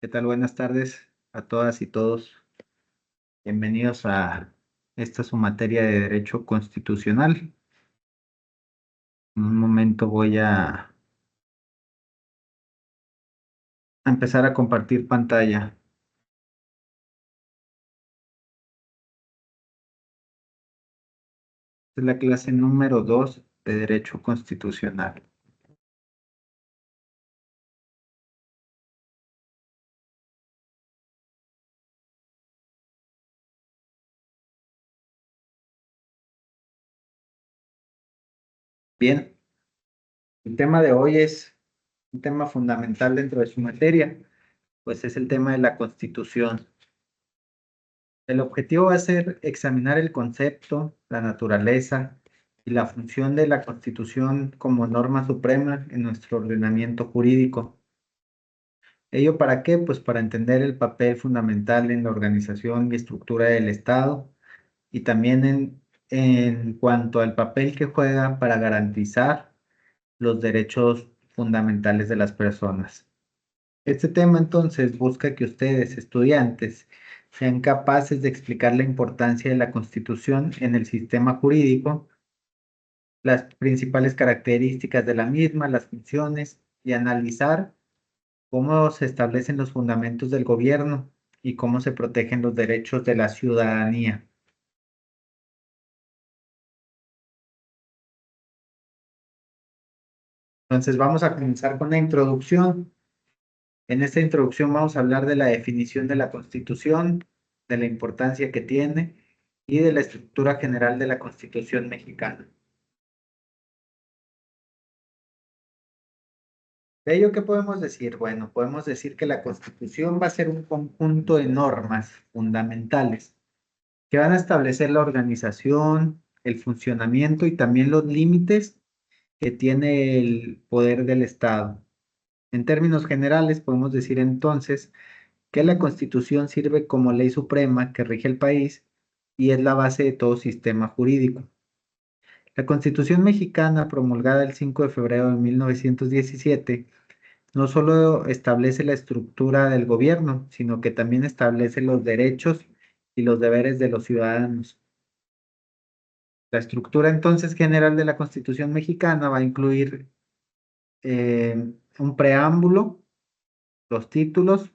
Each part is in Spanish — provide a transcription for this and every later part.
¿Qué tal? Buenas tardes a todas y todos. Bienvenidos a esta su materia de Derecho Constitucional. En un momento voy a empezar a compartir pantalla. Esta es la clase número 2 de Derecho Constitucional. Bien, el tema de hoy es un tema fundamental dentro de su materia, pues es el tema de la Constitución. El objetivo va a ser examinar el concepto, la naturaleza y la función de la Constitución como norma suprema en nuestro ordenamiento jurídico. ¿Ello para qué? Pues para entender el papel fundamental en la organización y estructura del Estado y también en cuanto al papel que juega para garantizar los derechos fundamentales de las personas. Este tema entonces busca que ustedes, estudiantes, sean capaces de explicar la importancia de la Constitución en el sistema jurídico, las principales características de la misma, las funciones y analizar cómo se establecen los fundamentos del gobierno y cómo se protegen los derechos de la ciudadanía. Entonces vamos a comenzar con la introducción. En esta introducción vamos a hablar de la definición de la Constitución, de la importancia que tiene y de la estructura general de la Constitución mexicana. ¿De ello qué podemos decir? Bueno, podemos decir que la Constitución va a ser un conjunto de normas fundamentales que van a establecer la organización, el funcionamiento y también los límites que tiene el poder del Estado. En términos generales, podemos decir entonces que la Constitución sirve como ley suprema que rige el país y es la base de todo sistema jurídico. La Constitución mexicana, promulgada el 5 de febrero de 1917, no solo establece la estructura del gobierno, sino que también establece los derechos y los deberes de los ciudadanos. La estructura entonces general de la Constitución mexicana va a incluir un preámbulo, los títulos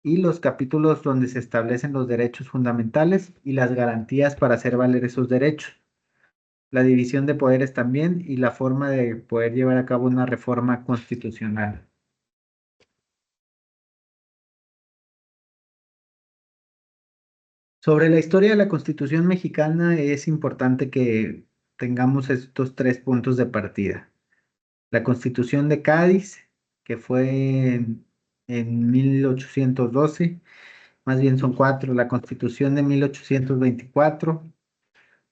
y los capítulos donde se establecen los derechos fundamentales y las garantías para hacer valer esos derechos, la división de poderes también y la forma de poder llevar a cabo una reforma constitucional. Sobre la historia de la Constitución mexicana es importante que tengamos estos tres puntos de partida. La Constitución de Cádiz, que fue en 1812, más bien son cuatro, la Constitución de 1824,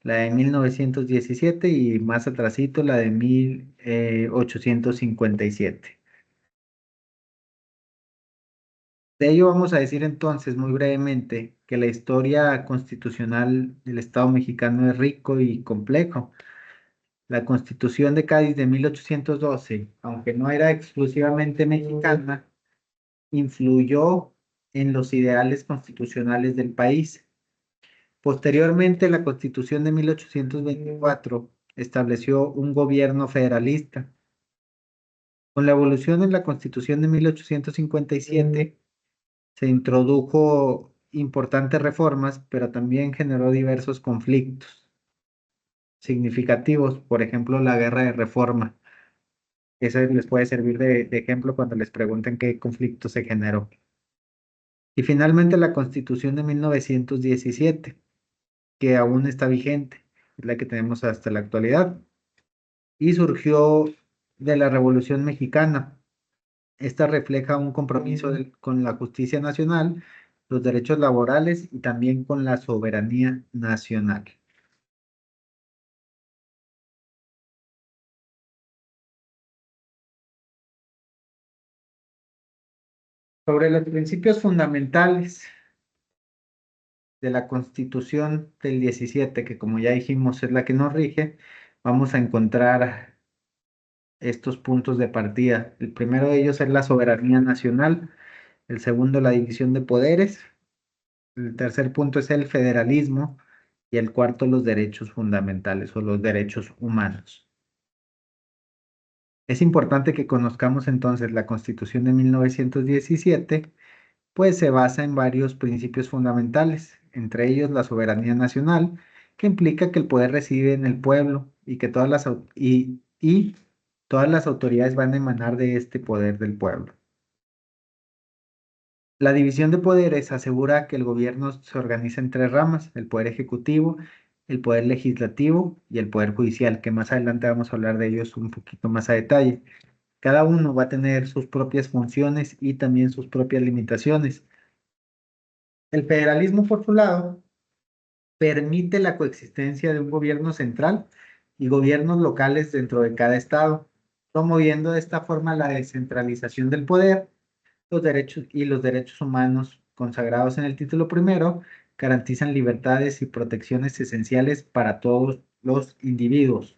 la de 1917 y más atrasito la de 1857. De ello vamos a decir entonces muy brevemente que la historia constitucional del Estado mexicano es rico y complejo. La Constitución de Cádiz de 1812, aunque no era exclusivamente mexicana, influyó en los ideales constitucionales del país. Posteriormente, la Constitución de 1824 estableció un gobierno federalista. Con la evolución en la Constitución de 1857, se introdujo importantes reformas, pero también generó diversos conflictos significativos, por ejemplo, la Guerra de Reforma. Eso les puede servir de ejemplo cuando les pregunten qué conflicto se generó. Y finalmente la Constitución de 1917, que aún está vigente, es la que tenemos hasta la actualidad, y surgió de la Revolución Mexicana. Esta refleja un compromiso con la justicia nacional, los derechos laborales y también con la soberanía nacional. Sobre los principios fundamentales de la Constitución del 17, que como ya dijimos es la que nos rige, vamos a encontrar estos puntos de partida. El primero de ellos es la soberanía nacional. El segundo, la división de poderes. El tercer punto es el federalismo. Y el cuarto, los derechos fundamentales o los derechos humanos. Es importante que conozcamos entonces la Constitución de 1917, pues se basa en varios principios fundamentales, entre ellos la soberanía nacional, que implica que el poder reside en el pueblo y que y todas las autoridades van a emanar de este poder del pueblo. La división de poderes asegura que el gobierno se organiza en tres ramas: el poder ejecutivo, el poder legislativo y el poder judicial, que más adelante vamos a hablar de ellos un poquito más a detalle. Cada uno va a tener sus propias funciones y también sus propias limitaciones. El federalismo, por su lado, permite la coexistencia de un gobierno central y gobiernos locales dentro de cada estado, promoviendo de esta forma la descentralización del poder, los derechos humanos consagrados en el título primero garantizan libertades y protecciones esenciales para todos los individuos.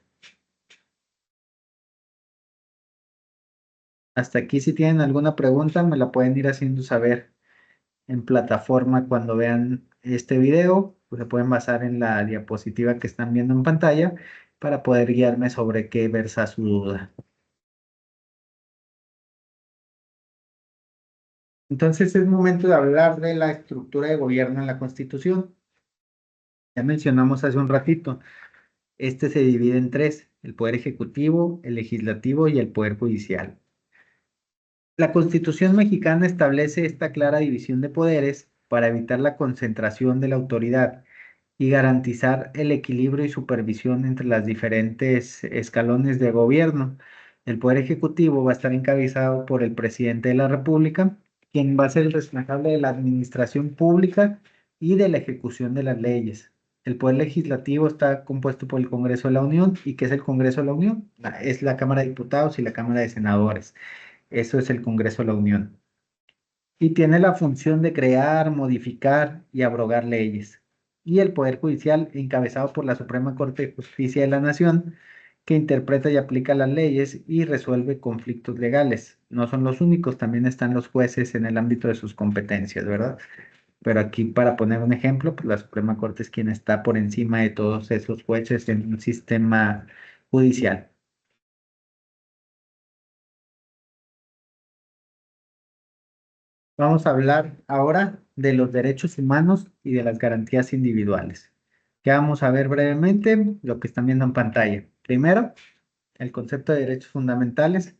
Hasta aquí, si tienen alguna pregunta, me la pueden ir haciendo saber en plataforma cuando vean este video, pues se pueden basar en la diapositiva que están viendo en pantalla para poder guiarme sobre qué versa su duda. Entonces es momento de hablar de la estructura de gobierno en la Constitución. Ya mencionamos hace un ratito, este se divide en tres: el poder ejecutivo, el legislativo y el poder judicial. La Constitución mexicana establece esta clara división de poderes para evitar la concentración de la autoridad y garantizar el equilibrio y supervisión entre las diferentes escalones de gobierno. El Poder Ejecutivo va a estar encabezado por el presidente de la República, quien va a ser el responsable de la administración pública y de la ejecución de las leyes. El Poder Legislativo está compuesto por el Congreso de la Unión. ¿Y qué es el Congreso de la Unión? Es la Cámara de Diputados y la Cámara de Senadores. Eso es el Congreso de la Unión. Y tiene la función de crear, modificar y abrogar leyes. Y el Poder Judicial, encabezado por la Suprema Corte de Justicia de la Nación, que interpreta y aplica las leyes y resuelve conflictos legales. No son los únicos, también están los jueces en el ámbito de sus competencias, ¿verdad? Pero aquí, para poner un ejemplo, pues la Suprema Corte es quien está por encima de todos esos jueces en un sistema judicial. Vamos a hablar ahora de los derechos humanos y de las garantías individuales. Que vamos a ver brevemente lo que están viendo en pantalla. Primero, el concepto de derechos fundamentales,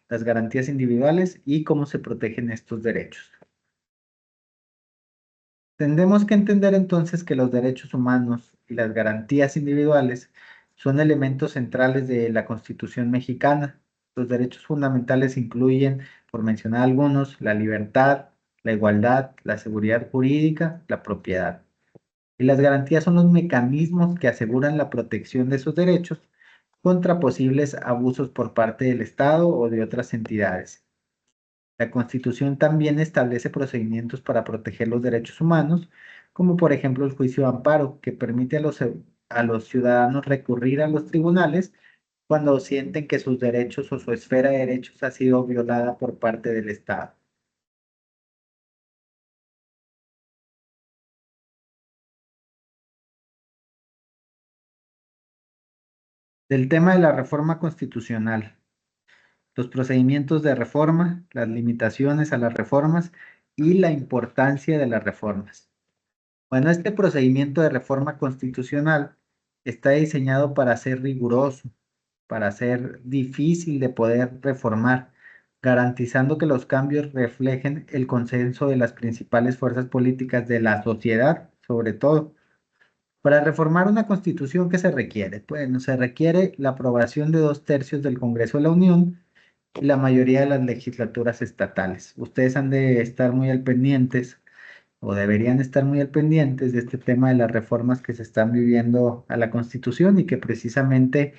las garantías individuales y cómo se protegen estos derechos. Tendremos que entender entonces que los derechos humanos y las garantías individuales son elementos centrales de la Constitución mexicana. Los derechos fundamentales incluyen, por mencionar algunos, la libertad, la igualdad, la seguridad jurídica, la propiedad. Y las garantías son los mecanismos que aseguran la protección de esos derechos contra posibles abusos por parte del Estado o de otras entidades. La Constitución también establece procedimientos para proteger los derechos humanos, como por ejemplo el juicio de amparo, que permite a los ciudadanos recurrir a los tribunales cuando sienten que sus derechos o su esfera de derechos ha sido violada por parte del Estado. Del tema de la reforma constitucional, los procedimientos de reforma, las limitaciones a las reformas y la importancia de las reformas. Bueno, este procedimiento de reforma constitucional está diseñado para ser riguroso, para ser difícil de poder reformar, garantizando que los cambios reflejen el consenso de las principales fuerzas políticas de la sociedad, sobre todo. Para reformar una constitución, ¿qué se requiere? Bueno, se requiere la aprobación de 2/3 del Congreso de la Unión y la mayoría de las legislaturas estatales. Ustedes han de estar muy al pendientes o deberían estar muy al pendientes de este tema de las reformas que se están viviendo a la Constitución y que precisamente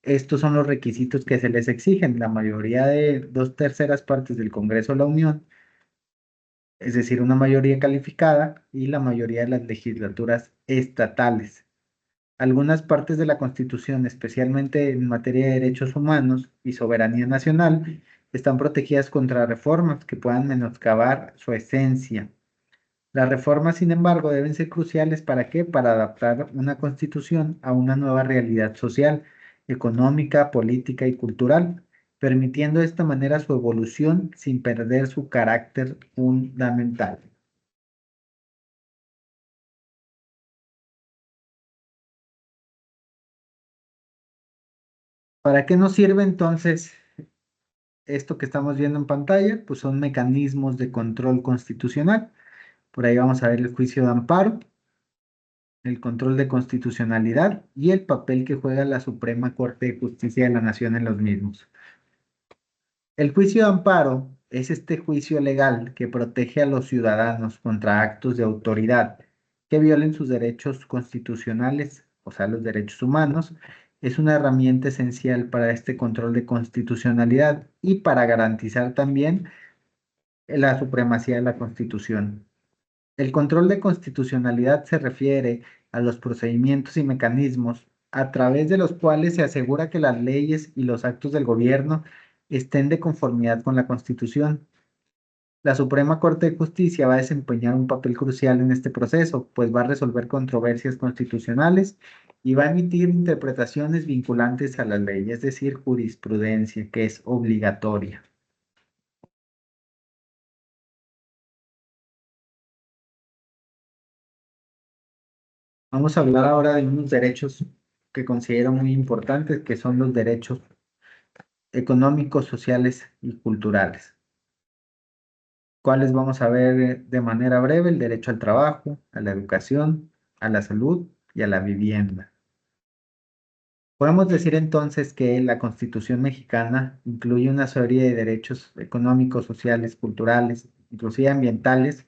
estos son los requisitos que se les exigen. La mayoría de 2/3 del Congreso de la Unión, es decir, una mayoría calificada, y la mayoría de las legislaturas estatales. Algunas partes de la Constitución, especialmente en materia de derechos humanos y soberanía nacional, están protegidas contra reformas que puedan menoscabar su esencia. Las reformas, sin embargo, deben ser cruciales ¿para qué? Para adaptar una constitución a una nueva realidad social, económica, política y cultural, permitiendo de esta manera su evolución sin perder su carácter fundamental. ¿Para qué nos sirve entonces esto que estamos viendo en pantalla? Pues son mecanismos de control constitucional. Por ahí vamos a ver el juicio de amparo, el control de constitucionalidad y el papel que juega la Suprema Corte de Justicia de la Nación en los mismos. El juicio de amparo es este juicio legal que protege a los ciudadanos contra actos de autoridad que violen sus derechos constitucionales, o sea, los derechos humanos. Es una herramienta esencial para este control de constitucionalidad y para garantizar también la supremacía de la Constitución. El control de constitucionalidad se refiere a los procedimientos y mecanismos a través de los cuales se asegura que las leyes y los actos del gobierno estén de conformidad con la Constitución. La Suprema Corte de Justicia va a desempeñar un papel crucial en este proceso, pues va a resolver controversias constitucionales y va a emitir interpretaciones vinculantes a la ley, es decir, jurisprudencia, que es obligatoria. Vamos a hablar ahora de unos derechos que considero muy importantes, que son los derechos económicos, sociales y culturales. ¿Cuáles vamos a ver de manera breve? El derecho al trabajo, a la educación, a la salud y a la vivienda. Podemos decir entonces que la Constitución mexicana incluye una serie de derechos económicos, sociales, culturales, inclusive ambientales,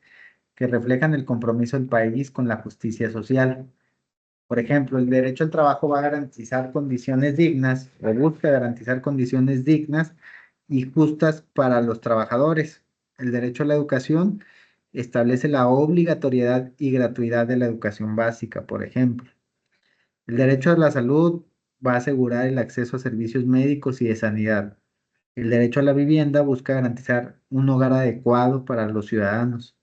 que reflejan el compromiso del país con la justicia social. Por ejemplo, el derecho al trabajo va a garantizar condiciones dignas o busca garantizar condiciones dignas y justas para los trabajadores. El derecho a la educación establece la obligatoriedad y gratuidad de la educación básica, por ejemplo. El derecho a la salud va a asegurar el acceso a servicios médicos y de sanidad. El derecho a la vivienda busca garantizar un hogar adecuado para los ciudadanos.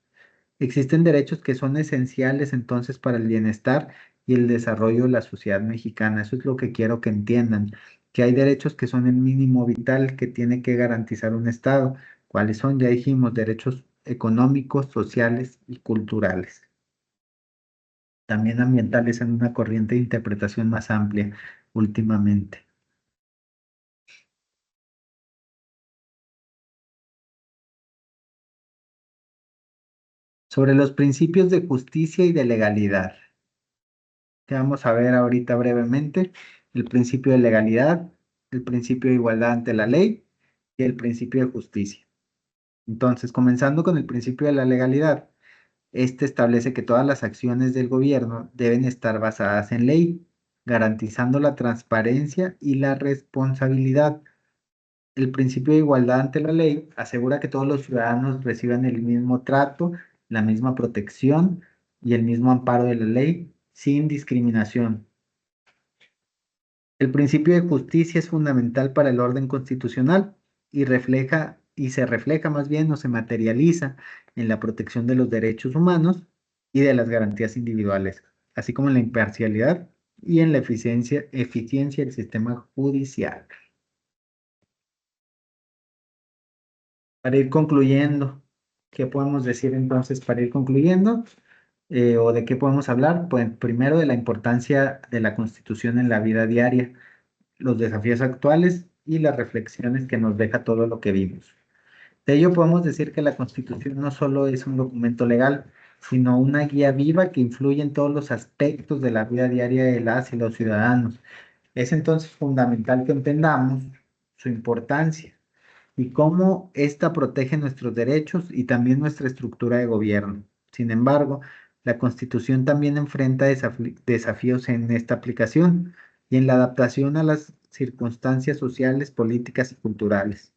Existen derechos que son esenciales entonces para el bienestar y el desarrollo de la sociedad mexicana. Eso es lo que quiero que entiendan, que hay derechos que son el mínimo vital que tiene que garantizar un Estado. ¿Cuáles son? Ya dijimos, derechos económicos, sociales y culturales. También ambientales en una corriente de interpretación más amplia últimamente. Sobre los principios de justicia y de legalidad. Que vamos a ver ahorita brevemente el principio de legalidad, el principio de igualdad ante la ley y el principio de justicia. Entonces, comenzando con el principio de la legalidad, este establece que todas las acciones del gobierno deben estar basadas en ley, garantizando la transparencia y la responsabilidad. El principio de igualdad ante la ley asegura que todos los ciudadanos reciban el mismo trato, la misma protección y el mismo amparo de la ley sin discriminación. El principio de justicia es fundamental para el orden constitucional y se refleja más bien o se materializa en la protección de los derechos humanos y de las garantías individuales, así como en la imparcialidad y en la eficiencia del sistema judicial. Para ir concluyendo, ¿qué podemos decir entonces para ir concluyendo? ¿O de qué podemos hablar? Pues primero de la importancia de la Constitución en la vida diaria, los desafíos actuales y las reflexiones que nos deja todo lo que vimos. De ello podemos decir que la Constitución no solo es un documento legal, sino una guía viva que influye en todos los aspectos de la vida diaria de las y los ciudadanos. Es entonces fundamental que entendamos su importancia y cómo ésta protege nuestros derechos y también nuestra estructura de gobierno. Sin embargo, la Constitución también enfrenta desafíos en esta aplicación y en la adaptación a las circunstancias sociales, políticas y culturales.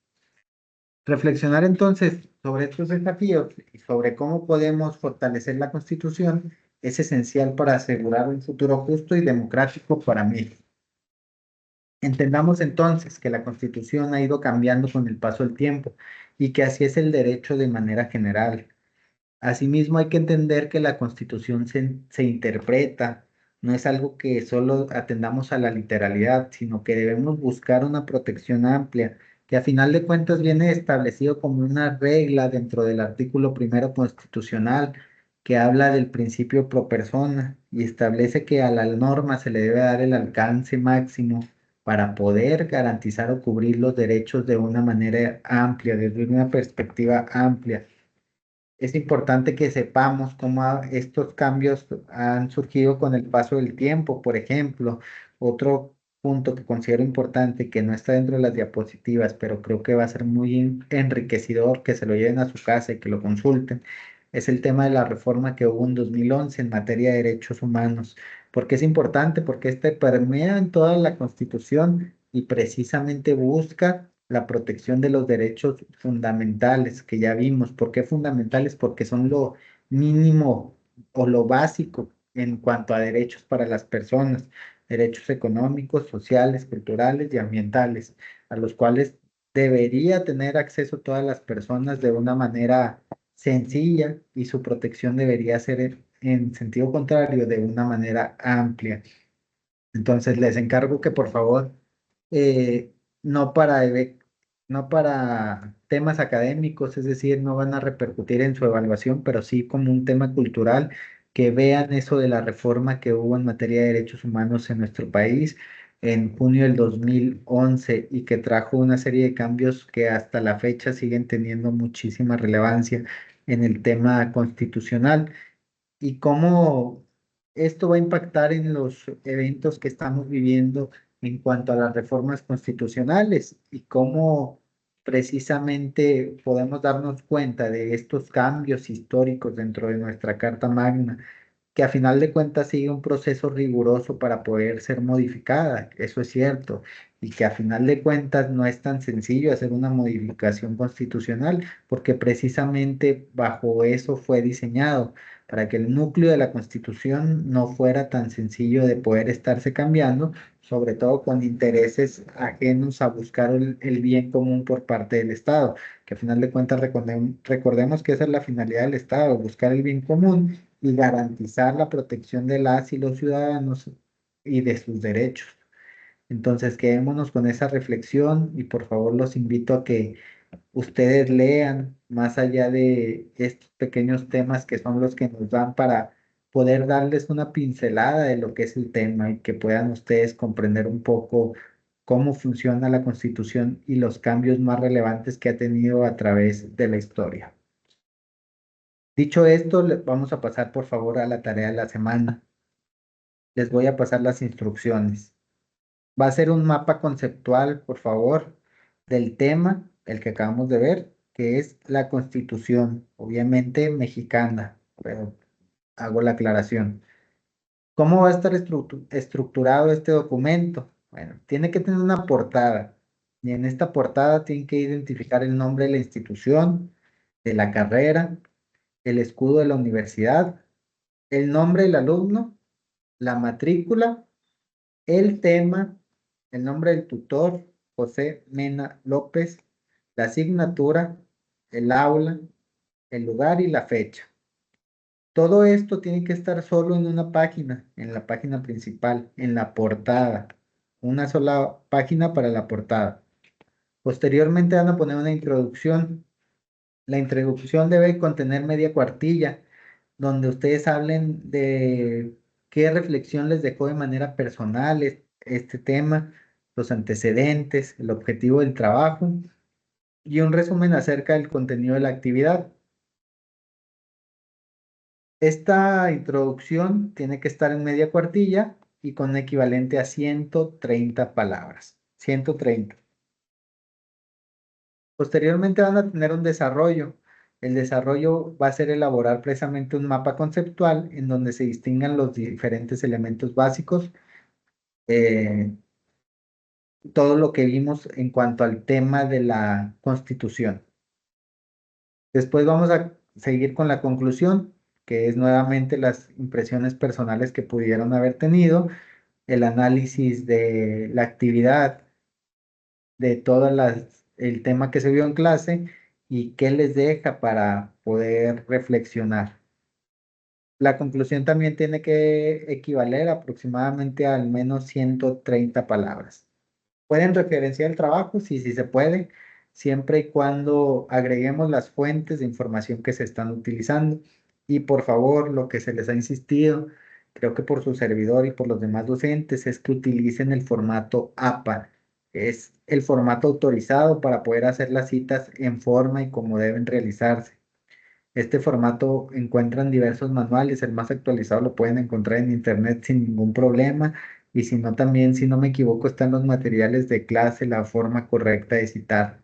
Reflexionar entonces sobre estos desafíos y sobre cómo podemos fortalecer la Constitución es esencial para asegurar un futuro justo y democrático para México. Entendamos entonces que la Constitución ha ido cambiando con el paso del tiempo y que así es el derecho de manera general. Asimismo, hay que entender que la Constitución se interpreta, no es algo que solo atendamos a la literalidad, sino que debemos buscar una protección amplia, que a final de cuentas viene establecido como una regla dentro del artículo primero constitucional, que habla del principio pro persona y establece que a la norma se le debe dar el alcance máximo para poder garantizar o cubrir los derechos de una manera amplia, desde una perspectiva amplia. Es importante que sepamos cómo estos cambios han surgido con el paso del tiempo. Por ejemplo, otro punto que considero importante, que no está dentro de las diapositivas, pero creo que va a ser muy enriquecedor que se lo lleven a su casa y que lo consulten, es el tema de la reforma que hubo en 2011 en materia de derechos humanos. ¿Por qué es importante? Porque este permea en toda la Constitución y precisamente busca la protección de los derechos fundamentales que ya vimos. ¿Por qué fundamentales? Porque son lo mínimo o lo básico en cuanto a derechos para las personas, derechos económicos, sociales, culturales y ambientales, a los cuales debería tener acceso todas las personas de una manera sencilla, y su protección debería ser en sentido contrario, de una manera amplia. Entonces, les encargo que por favor, eh, no para, no para temas académicos, es decir, no van a repercutir en su evaluación, pero sí como un tema cultural, que vean eso de la reforma que hubo en materia de derechos humanos en nuestro país en junio del 2011 y que trajo una serie de cambios que hasta la fecha siguen teniendo muchísima relevancia en el tema constitucional, y cómo esto va a impactar en los eventos que estamos viviendo en cuanto a las reformas constitucionales, y cómo precisamente podemos darnos cuenta de estos cambios históricos dentro de nuestra Carta Magna, que a final de cuentas sigue un proceso riguroso para poder ser modificada, eso es cierto, y que a final de cuentas no es tan sencillo hacer una modificación constitucional, porque precisamente bajo eso fue diseñado, para que el núcleo de la Constitución no fuera tan sencillo de poder estarse cambiando, sobre todo con intereses ajenos a buscar el bien común por parte del Estado, que a final de cuentas recordemos que esa es la finalidad del Estado, buscar el bien común y garantizar la protección de las y los ciudadanos y de sus derechos. Entonces, quedémonos con esa reflexión y por favor los invito a que ustedes lean más allá de estos pequeños temas que son los que nos dan para poder darles una pincelada de lo que es el tema y que puedan ustedes comprender un poco cómo funciona la Constitución y los cambios más relevantes que ha tenido a través de la historia. Dicho esto, vamos a pasar por favor a la tarea de la semana. Les voy a pasar las instrucciones. Va a ser un mapa conceptual, por favor, del tema, el que acabamos de ver, que es la Constitución, obviamente mexicana, pero hago la aclaración. ¿Cómo va a estar estructurado este documento? Bueno, tiene que tener una portada, y en esta portada tienen que identificar el nombre de la institución, de la carrera, el escudo de la universidad, el nombre del alumno, la matrícula, el tema, el nombre del tutor, José Mena López, la asignatura, el aula, el lugar y la fecha. Todo esto tiene que estar solo en una página, en la página principal, en la portada. Una sola página para la portada. Posteriormente van a poner una introducción. La introducción debe contener media cuartilla, donde ustedes hablen de qué reflexión les dejó de manera personal este tema, los antecedentes, el objetivo del trabajo y un resumen acerca del contenido de la actividad. Esta introducción tiene que estar en media cuartilla y con equivalente a 130 palabras. 130. Posteriormente van a tener un desarrollo. El desarrollo va a ser elaborar precisamente un mapa conceptual en donde se distingan los diferentes elementos básicos, eh, todo lo que vimos en cuanto al tema de la Constitución. Después vamos a seguir con la conclusión, que es nuevamente las impresiones personales que pudieron haber tenido, el análisis de la actividad, de el tema que se vio en clase y qué les deja para poder reflexionar. La conclusión también tiene que equivaler aproximadamente a al menos 130 palabras. Pueden referenciar el trabajo, sí, sí se puede, siempre y cuando agreguemos las fuentes de información que se están utilizando. Y por favor, lo que se les ha insistido, creo que por su servidor y por los demás docentes, es que utilicen el formato APA. Es el formato autorizado para poder hacer las citas en forma y como deben realizarse. Este formato encuentran diversos manuales, el más actualizado lo pueden encontrar en internet sin ningún problema y si no también, si no me equivoco, están los materiales de clase, la forma correcta de citar.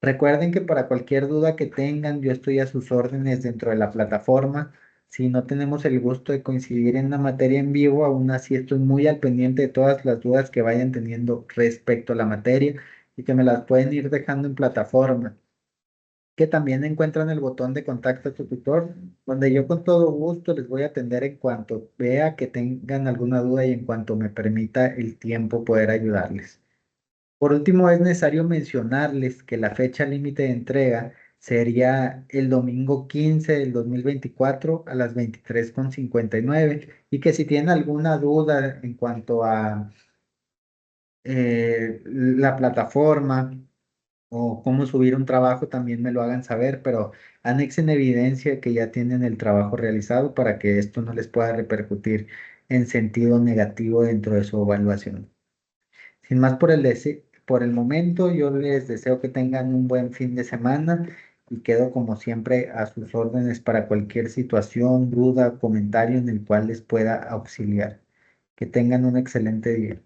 Recuerden que para cualquier duda que tengan, yo estoy a sus órdenes dentro de la plataforma. Si no tenemos el gusto de coincidir en la materia en vivo, aún así estoy muy al pendiente de todas las dudas que vayan teniendo respecto a la materia y que me las pueden ir dejando en plataforma, que también encuentran el botón de contacto a tu tutor, donde yo con todo gusto les voy a atender en cuanto vea que tengan alguna duda y en cuanto me permita el tiempo poder ayudarles. Por último, es necesario mencionarles que la fecha límite de entrega sería el domingo 15 del 2024 a las 23:59 y que si tienen alguna duda en cuanto a la plataforma, o cómo subir un trabajo, también me lo hagan saber, pero anexen evidencia que ya tienen el trabajo realizado para que esto no les pueda repercutir en sentido negativo dentro de su evaluación. Sin más por el momento, yo les deseo que tengan un buen fin de semana y quedo como siempre a sus órdenes para cualquier situación, duda, comentario en el cual les pueda auxiliar. Que tengan un excelente día.